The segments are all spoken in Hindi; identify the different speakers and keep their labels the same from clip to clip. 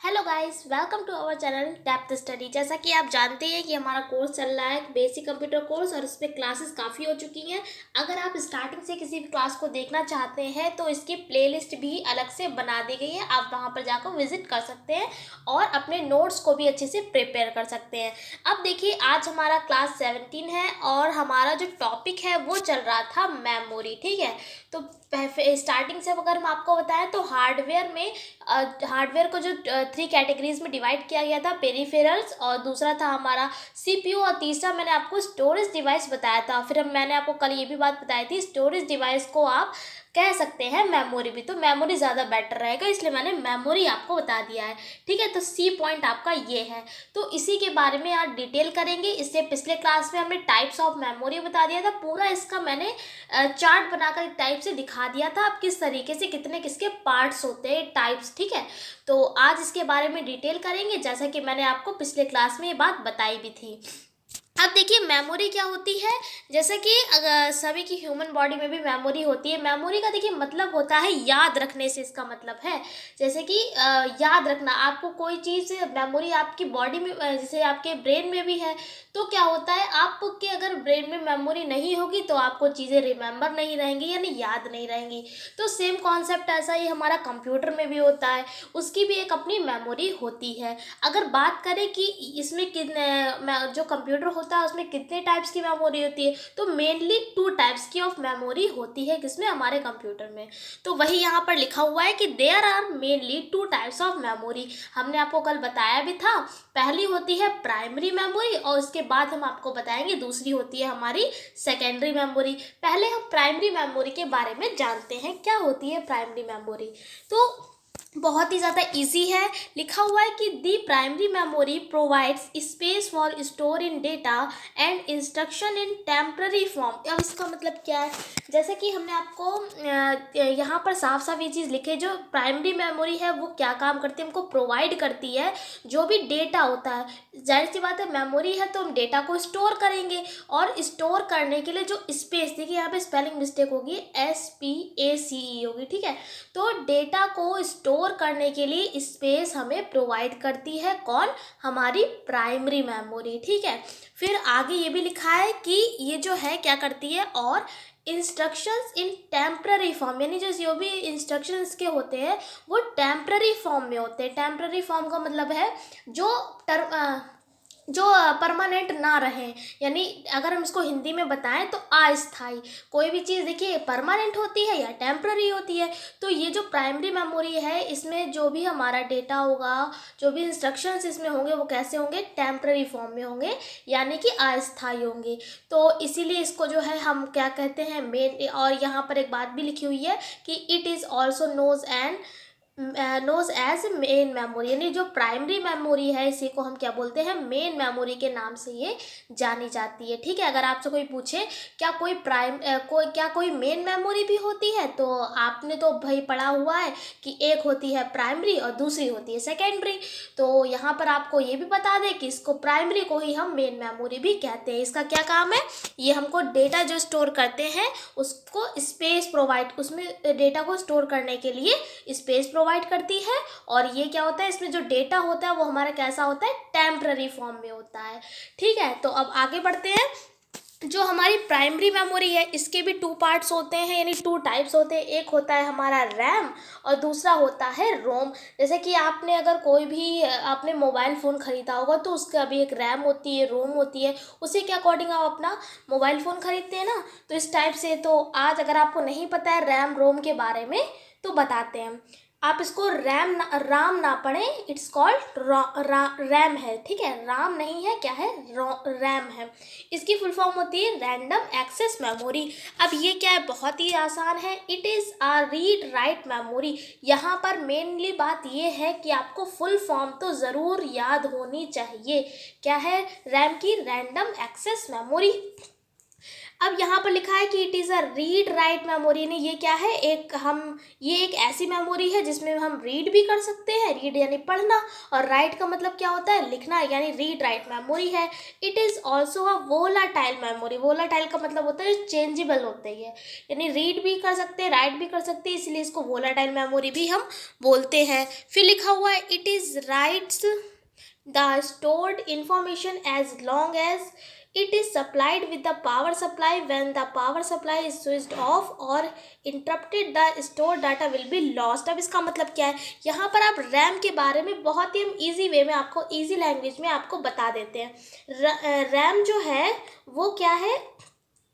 Speaker 1: Hello guys, welcome to our channel depth study. जैसा कि आप जानते हैं कि हमारा कोर्स चल रहा है बेसिक कंप्यूटर कोर्स और इसमें क्लासेस काफ़ी हो चुकी हैं। अगर आप स्टार्टिंग से किसी भी क्लास को देखना चाहते हैं तो इसकी प्लेलिस्ट भी अलग से बना दी गई है। आप वहां पर जाकर विजिट कर सकते हैं और अपने नोट्स को भी अच्छे से प्रिपेयर कर सकते हैं। अब देखिए, आज हमारा क्लास 17 है और हमारा जो टॉपिक है वो चल रहा था मेमोरी। ठीक है, तो स्टार्टिंग से अगर हम आपको बताएं तो हार्डवेयर को जो थ्री कैटेगरीज में डिवाइड किया गया था, पेरिफेरल्स, और दूसरा था हमारा सीपीयू, और तीसरा मैंने आपको स्टोरेज डिवाइस बताया था। फिर मैंने आपको कल ये भी बात बताई थी, स्टोरेज डिवाइस को आप कह सकते हैं मेमोरी भी, तो मेमोरी ज़्यादा बेटर रहेगा, इसलिए मैंने मेमोरी आपको बता दिया है। ठीक है, तो सी पॉइंट आपका ये है। तो इसी के बारे में आज डिटेल करेंगे। इससे पिछले क्लास में हमने टाइप्स ऑफ मेमोरी बता दिया था, पूरा इसका मैंने चार्ट बनाकर एक टाइप से दिखा दिया था आप किस तरीके से कितने किसके पार्ट्स होते हैं, टाइप्स। ठीक है, तो आज इसके बारे में डिटेल करेंगे, जैसा कि मैंने आपको पिछले क्लास में ये बात बताई भी थी। अब देखिए, मेमोरी क्या होती है। जैसे कि अगर सभी की ह्यूमन बॉडी में भी मेमोरी होती है। मेमोरी का देखिए मतलब होता है याद रखने से, इसका मतलब है जैसे कि याद रखना। आपको कोई चीज़ मेमोरी आपकी बॉडी में जैसे आपके ब्रेन में भी है, तो क्या होता है, आपके अगर ब्रेन में मेमोरी नहीं होगी तो आपको चीज़ें रिमेंबर नहीं रहेंगी, यानी याद नहीं रहेंगी। तो सेम कॉन्सेप्ट ऐसा ही हमारा कंप्यूटर में भी होता है, उसकी भी एक अपनी मेमोरी होती है। अगर बात करें कि इसमें कितने जो कंप्यूटर होता है उसमें कितने टाइप्स की मेमोरी होती है, तो मेनली टू टाइप्स की ऑफ मेमोरी होती है किसमें, हमारे कंप्यूटर में। तो वही यहाँ पर लिखा हुआ है कि there are mainly two types of memory. हमने आपको कल बताया भी था। पहली होती है प्राइमरी मेमोरी और उसके बाद हम आपको बताएंगे दूसरी होती है हमारी सेकेंडरी मेमोरी। पहले हम प्राइमरी मेमोरी के बारे में जानते हैं, क्या होती है प्राइमरी मेमोरी। तो बहुत ही ज़्यादा इजी है। लिखा हुआ है कि the primary memory provides space for store in data and instruction in temporary form. अब इसका मतलब क्या है, जैसे कि हमने आपको यहाँ पर साफ साफ ये चीज़ लिखे, जो प्राइमरी मेमोरी है वो क्या काम करती है, हमको प्रोवाइड करती है जो भी डेटा होता है। जाहिर सी बात है, मेमोरी है तो हम डेटा को स्टोर करेंगे, और स्टोर करने के लिए जो स्पेस, देखिए यहाँ पे स्पेलिंग मिस्टेक होगी, SPACE होगी। ठीक है, तो डेटा को स्टोर करने के लिए स्पेस हमें प्रोवाइड करती है कौन, हमारी प्राइमरी मेमोरी। ठीक है, फिर आगे ये भी लिखा है कि ये जो है क्या करती है, और इंस्ट्रक्शंस इन टेम्प्ररी फॉर्म, यानी जो भी इंस्ट्रक्शंस के होते हैं वो टेम्प्ररी फॉर्म में होते हैं। टेम्प्ररी फॉर्म का मतलब है जो जो परमानेंट ना रहे, यानी अगर हम इसको हिंदी में बताएं तो अस्थाई। कोई भी चीज़ देखिए परमानेंट होती है या टेम्प्ररी होती है। तो ये जो प्राइमरी मेमोरी है, इसमें जो भी हमारा डेटा होगा, जो भी इंस्ट्रक्शंस इसमें होंगे वो कैसे होंगे, टेम्प्ररी फॉर्म में होंगे, यानी कि अस्थाई होंगे। तो इसीलिए इसको जो है हम क्या कहते हैं, मेन। और यहाँ पर एक बात भी लिखी हुई है कि it is also knows as main memory, यानी जो प्राइमरी मेमोरी है इसी को हम क्या बोलते हैं, मेन मेमोरी के नाम से ये जानी जाती है। ठीक है, अगर आपसे कोई पूछे क्या कोई मेन मेमोरी भी होती है, तो आपने तो भाई पढ़ा हुआ है कि एक होती है प्राइमरी और दूसरी होती है सेकेंडरी। तो यहाँ पर आपको ये भी बता दें कि इसको प्राइमरी को ही हम मेन मेमोरी भी कहते हैं। इसका क्या काम है, ये हमको डेटा जो स्टोर करते हैं उसको स्पेस प्रोवाइड, उसमें डेटा को स्टोर करने के लिए स्पेस प्रोवाइड करती है। और ये क्या होता है, इसमें जो डेटा होता है वो हमारा कैसा होता है, टेम्पररी फॉर्म में होता है। ठीक है, तो अब आगे बढ़ते हैं। जो हमारी प्राइमरी मेमोरी है इसके भी टू पार्ट्स होते हैं, यानी टू टाइप्स होते हैं। एक होता है हमारा रैम और दूसरा होता है रोम। जैसे कि आपने अगर कोई भी आपने मोबाइल फ़ोन ख़रीदा होगा तो उसका भी एक रैम होती है, रोम होती है, उसी के अकॉर्डिंग आप अपना मोबाइल फ़ोन ख़रीदते हैं ना। तो इस टाइप से, तो आज अगर आपको नहीं पता है रैम रोम के बारे में तो बताते हैं। आप इसको राम ना पढ़ें, इट्स कॉल्ड रैम है। ठीक है, राम नहीं है, क्या है, रैम है। इसकी फुल फॉर्म होती है रैंडम एक्सेस मेमोरी। अब ये क्या है, बहुत ही आसान है, it is a read write memory. यहाँ पर मेनली बात ये है कि आपको फुल फॉर्म तो ज़रूर याद होनी चाहिए। क्या है, रैम की, रैंडम एक्सेस मेमोरी। अब यहाँ पर लिखा है कि it is a read write memory, यानी ये क्या है, ये एक ऐसी मेमोरी है जिसमें हम रीड भी कर सकते हैं, रीड यानी पढ़ना, और राइट का मतलब क्या होता है, लिखना, यानी रीड राइट मेमोरी है। It is also a volatile memory, volatile का मतलब होता है चेंजेबल होते ही है, यानी रीड भी कर सकते हैं, राइट भी कर सकते हैं, इसलिए इसको वोलाटाइल मेमोरी भी हम बोलते हैं। फिर लिखा हुआ है it is rights the stored information as long as it is supplied with the power supply. When the power supply is switched off or interrupted, the stored data will be lost. अब इसका मतलब क्या है, यहाँ पर आप रैम के बारे में बहुत ही हम ईजी वे में आपको, ईजी लैंग्वेज में आपको बता देते हैं। रैम जो है वो क्या है,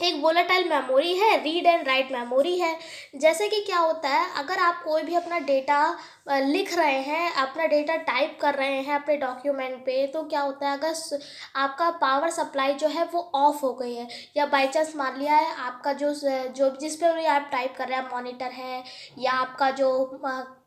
Speaker 1: एक वोलेटाइल मेमोरी है, रीड एंड राइट मेमोरी है। जैसे कि क्या होता है, अगर आप कोई भी अपना डेटा लिख रहे हैं, अपना डेटा टाइप कर रहे हैं अपने डॉक्यूमेंट पे, तो क्या होता है, अगर आपका पावर सप्लाई जो है वो ऑफ हो गई है, या बाई चांस मान लिया है आपका जो जिस पे भी आप टाइप कर रहे हैं, मॉनिटर है या आपका जो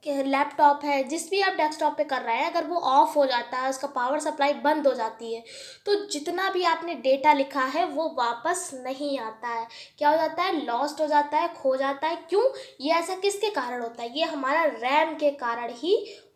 Speaker 1: लैपटॉप है, जिस भी आप डेस्कटॉप पे कर रहे हैं, अगर वो ऑफ हो जाता है, उसका पावर सप्लाई बंद हो जाती है, तो जितना भी आपने डेटा लिखा है वो वापस नहीं आता है, क्या हो जाता है, लॉस्ट हो जाता है, खो जाता है। क्यों, ये ऐसा किसके कारण होता है, ये हमारा रैम के कारण ही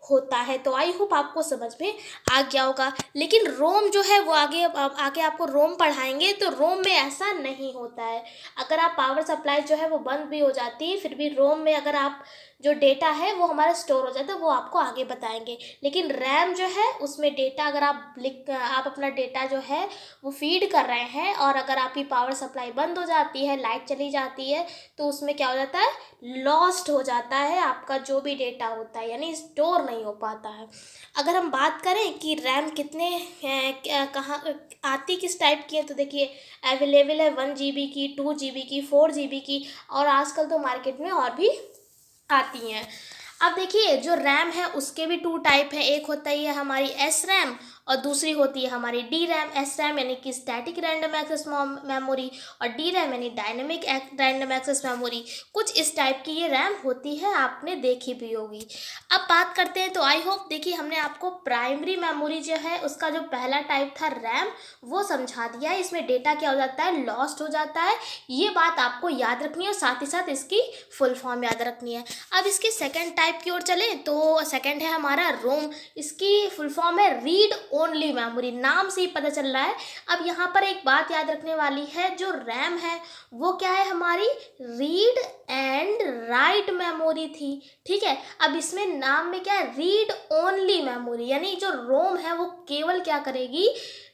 Speaker 1: होता है। तो आई होप आपको समझ में आ गया होगा। लेकिन रोम जो है वो आगे आपको रोम पढ़ाएंगे, तो रोम में ऐसा नहीं होता है। अगर आप पावर सप्लाई जो है वो बंद भी हो जाती है, फिर भी रोम में अगर आप जो डेटा है वो हमारा स्टोर हो जाता है, वो आपको आगे बताएंगे। लेकिन रैम जो है उसमें डेटा अगर आप अपना डेटा जो है वो फीड कर रहे हैं, और अगर आपकी पावर सप्लाई बंद हो जाती है, लाइट चली जाती है, तो उसमें क्या हो जाता है, लॉस्ट हो जाता है आपका जो भी डेटा होता है, यानी स्टोर नहीं हो पाता है। अगर हम बात करें कि रैम कितने कहाँ आती किस टाइप की है, तो देखिए अवेलेबल है 1 GB की, 2 GB की, 4 GB की, और आजकल तो मार्केट में और भी आती हैं। अब देखिए जो रैम है उसके भी 2 टाइप हैं, एक होता है हमारी एस रैम और दूसरी होती है हमारी डी रैम। एस रैम यानी कि स्टैटिक रैंडम एक्सेस मेमोरी, और डी रैम यानी डायनेमिक रैंडम एक्सेस मेमोरी। कुछ इस टाइप की ये रैम होती है, आपने देखी भी होगी। अब बात करते हैं, तो आई होप देखिए हमने आपको प्राइमरी मेमोरी जो है उसका जो पहला टाइप था रैम, वो समझा दिया है। इसमें डेटा क्या हो जाता है, लॉस्ट हो जाता है, ये बात आपको याद रखनी है, और साथ ही साथ इसकी फुल फॉर्म याद रखनी है। अब इसके सेकंड टाइप की ओर चले, तो सेकंड है हमारा रोम। इसकी फुल फॉर्म है रीड ओनली मेमोरी, नाम से ही पता चल रहा है। अब यहाँ पर एक बात याद रखने वाली है, जो रैम है वो क्या है, हमारी रीड एंड राइट मेमोरी थी, ठीक है। अब इसमें नाम में क्या है, रीड ओनली मेमोरी, यानी जो रोम है वो केवल क्या करेगी,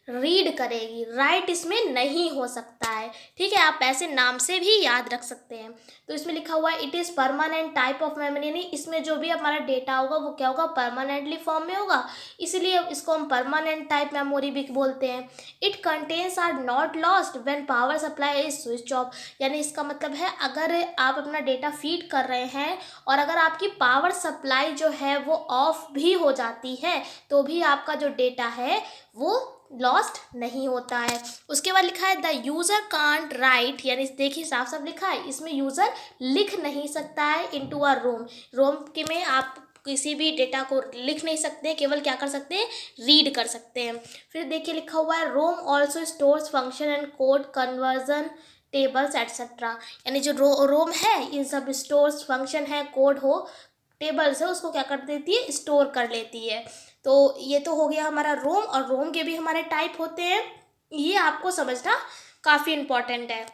Speaker 1: रीड करेगी, राइट इसमें नहीं हो सकता है, ठीक है। आप ऐसे नाम से भी याद रख सकते हैं। तो इसमें लिखा हुआ है it is permanent type of memory, यानी इसमें जो भी हमारा डेटा होगा वो क्या होगा, परमानेंटली फॉर्म में होगा, इसलिए इसको हम परमानेंट टाइप मेमोरी भी बोलते हैं। It contents are not lost when power supply is switch off, यानी इसका मतलब है अगर आप अपना डेटा फीड कर रहे हैं और अगर आपकी पावर सप्लाई जो है वो ऑफ भी हो जाती है, तो भी आपका जो डेटा है वो लॉस्ट नहीं होता है। उसके बाद लिखा है द यूज़र कांट राइट, यानी देखिए साफ साफ लिखा है, इसमें यूज़र लिख नहीं सकता है इनटू अ रोम। रोम के में आप किसी भी डेटा को लिख नहीं सकते, केवल क्या कर सकते हैं, रीड कर सकते हैं। फिर देखिए लिखा हुआ है ROM also stores function and code conversion tables etcetera, यानी जो रोम है इन सब स्टोर्स फंक्शन है, कोड हो, टेबल्स है, उसको क्या कर देती है, स्टोर कर लेती है। तो ये तो हो गया हमारा रोम, और रोम के भी हमारे टाइप होते हैं, ये आपको समझना काफ़ी इम्पॉर्टेंट है।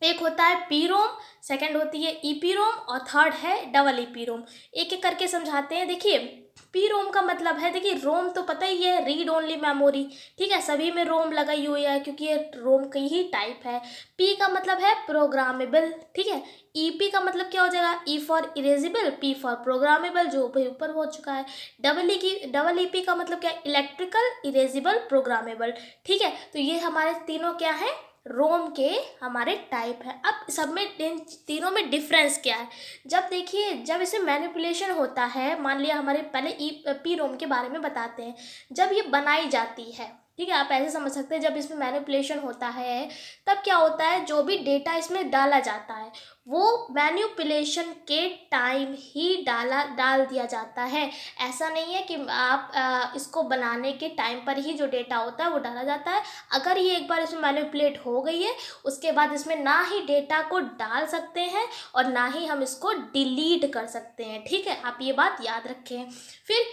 Speaker 1: एक होता है पी रोम, सेकेंड होती है ई पी रोम, और थर्ड है डबल ई पी रोम। एक एक करके समझाते हैं। देखिए पी रोम का मतलब है, देखिए रोम तो पता ही है, रीड ओनली मेमोरी, ठीक है, सभी में रोम लगाई हुई है क्योंकि ये रोम की ही टाइप है। पी का मतलब है प्रोग्रामेबल, ठीक है। ई पी का मतलब क्या हो जाएगा, E for erasable, P for programmable, जो भाई ऊपर हो चुका है। डबल ई पी का मतलब क्या है, इलेक्ट्रिकल, इरेजिबल, प्रोग्रामेबल, ठीक है। तो ये हमारे तीनों क्या है, रोम के हमारे टाइप है। अब सब में इन तीनों में डिफरेंस क्या है, जब देखिए जब इसमें मैनिपुलेशन होता है, मान लिया हमारे पहले पी रोम के बारे में बताते हैं। जब ये बनाई जाती है, ठीक है, आप ऐसे समझ सकते हैं जब इसमें मैनिपुलेशन होता है तब क्या होता है, जो भी डेटा इसमें डाला जाता है वो मैनिपुलेशन के टाइम ही डाल दिया जाता है। ऐसा नहीं है कि आप इसको बनाने के टाइम पर ही जो डेटा होता है वो डाला जाता है। अगर ये एक बार इसमें मैनिपुलेट हो गई है उसके बाद इसमें ना ही डेटा को डाल सकते हैं और ना ही हम इसको डिलीट कर सकते हैं। ठीक है, आप ये बात याद रखें। फिर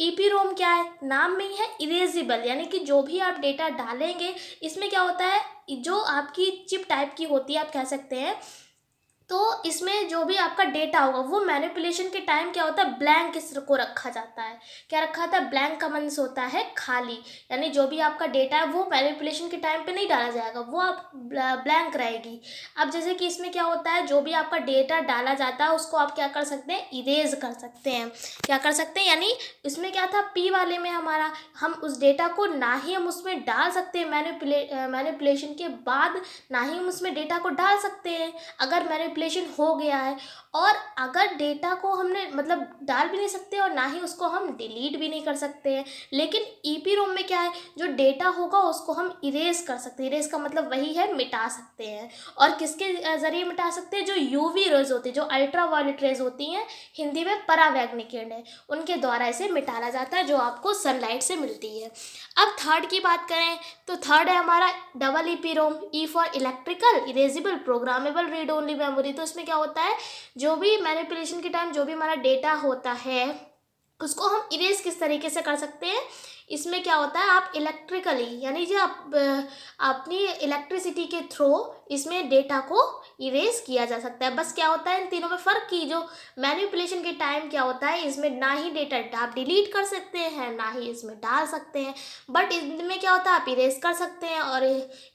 Speaker 1: ईपीरोम क्या है, नाम में ही है इरेजिबल, यानी कि जो भी आप डेटा डालेंगे इसमें क्या होता है, जो आपकी चिप टाइप की होती है आप कह सकते हैं, तो इसमें जो भी आपका डेटा होगा वो मैनिपुलेशन के टाइम क्या होता है, ब्लैंक इस को रखा जाता है। क्या रखा था, ब्लैंक का मीन्स होता है खाली, यानी जो भी आपका डेटा है वो मैनिपुलेशन के टाइम पे नहीं डाला जाएगा, वो आप ब्लैंक रहेगी। अब जैसे कि इसमें क्या होता है, जो भी आपका डेटा डाला जाता है उसको आप क्या कर सकते हैं, इरेज कर सकते हैं। क्या कर सकते हैं, यानी इसमें क्या था, पी वाले में हमारा, हम उस डेटा को ना ही हम उसमें डाल सकते हैं मैनिपुलेशन के बाद, ना ही हम उसमें डेटा को डाल सकते हैं अगर मैनिपुलेशन हो गया है। और अगर डेटा को हमने मतलब डाल भी नहीं सकते और ना ही उसको हम डिलीट भी नहीं कर सकते हैं। लेकिन ईपीरोम में क्या है, जो डेटा होगा उसको हम इरेज कर सकते हैं। इरेज का मतलब वही है मिटा सकते हैं। और किसके ज़रिए मिटा सकते हैं, जो यूवी रेज होती है, जो अल्ट्रा वायलेट रेज होती हैं, हिंदी में परावैंगनिक किरणें, उनके द्वारा इसे मिटाया जाता है जो आपको सनलाइट से मिलती है। अब थर्ड की बात करें तो थर्ड है हमारा double EPROM, E for electrical erasable programmable read only memory. तो इसमें क्या होता है, जो भी मैनिपुलेशन के टाइम जो भी हमारा डेटा होता है उसको हम इरेज किस तरीके से कर सकते हैं। इसमें क्या होता है, आप इलेक्ट्रिकली यानी जो आप अपनी इलेक्ट्रिसिटी के थ्रू इसमें डेटा को इरेज किया जा सकता है। बस क्या होता है इन तीनों में फ़र्क, की जो मैनिपुलेशन के टाइम क्या होता है, इसमें ना ही डेटा आप डिलीट कर सकते हैं ना ही इसमें डाल सकते हैं, बट इनमें क्या होता है आप इरेज कर सकते हैं। और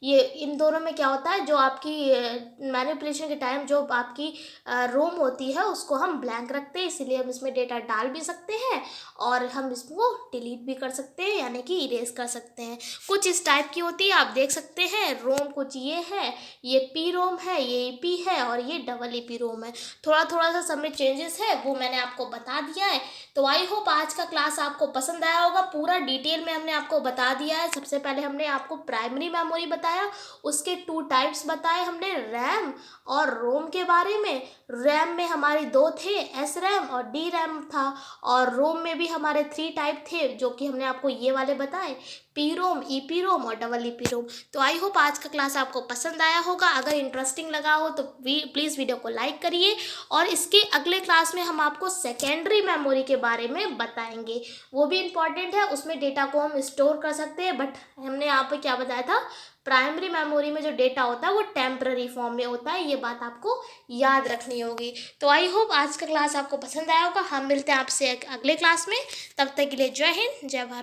Speaker 1: ये इन दोनों में क्या होता है, जो आपकी मैनिपुलेशन के टाइम जो आपकी रोम होती है उसको हम ब्लैंक रखते हैं, इसीलिए हम इसमें डेटा डाल भी सकते हैं और हम इसको डिलीट भी कर सकते हैं, यानी कि इरेज कर सकते हैं। कुछ इस टाइप की होती है, आप देख सकते हैं। रोम कुछ ये है, ये पी रोम है, ये ईपी है और ये डबल ईपी रोम है। थोड़ा थोड़ा सा सब में चेंजेस है वो मैंने आपको बता दिया है। तो आई होप आज का क्लास आपको पसंद आया होगा। पूरा डिटेल में हमने आपको बता दिया है। सबसे पहले हमने आपको प्राइमरी मेमोरी बताया, उसके 2 टाइप्स बताए हमने, रैम और रोम के बारे में। रैम में हमारे 2 थे, एस रैम और डी रैम था, और रोम में भी हमारे 3 टाइप थे जो कि हमने आपको ये वाले बताए, P ROM, E P ROM और डबल ई पी रोम। तो आई होप आज का क्लास आपको पसंद आया होगा। अगर इंटरेस्टिंग लगा हो तो प्लीज़ वीडियो को लाइक करिए, और इसके अगले क्लास में हम आपको सेकेंडरी मेमोरी के बारे में बताएंगे। वो भी इम्पॉर्टेंट है, उसमें डेटा को हम स्टोर कर सकते हैं, बट हमने यहाँ पे क्या बताया था, प्राइमरी मेमोरी में जो डेटा होता है वो टेम्पररी फॉर्म में होता है, ये बात आपको याद रखनी होगी। तो आई होप आज का क्लास आपको पसंद आया होगा। हम मिलते हैं आपसे अगले क्लास में, तब तक के लिए जय हिंद, जय भारत।